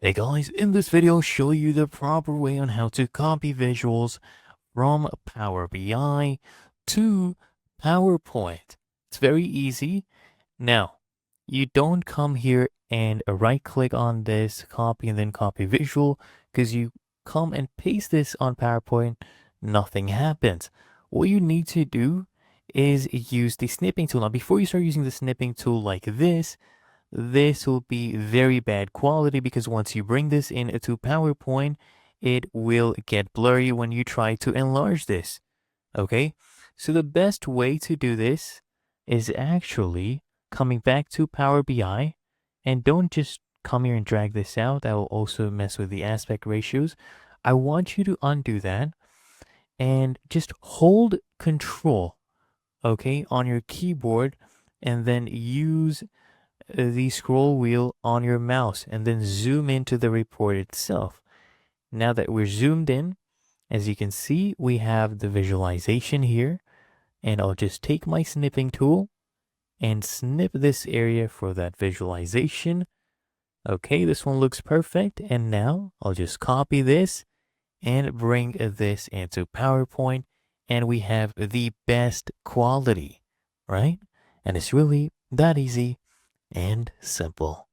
Hey guys, in this video I'll show you the proper way on how to copy visuals from Power BI to PowerPoint. It's very easy. Now, you don't come here and right click on this, copy and then copy visual, because you come and paste this on PowerPoint, nothing happens. What you need to do is use the snipping tool. Now, before you start using the snipping tool like this will be very bad quality because once you bring this into PowerPoint, it will get blurry when you try to enlarge this. Okay, so the best way to do this is actually coming back to Power BI, and don't just come here and drag this out. That will also mess with the aspect ratios. I want you to undo that and just hold Control, okay, on your keyboard, and then use the scroll wheel on your mouse and then zoom into the report itself. Now that we're zoomed in, as you can see, we have the visualization here, and I'll just take my snipping tool and snip this area for that visualization. Okay, this one looks perfect. And now I'll just copy this and bring this into PowerPoint, and we have the best quality, right? And it's really that easy and simple.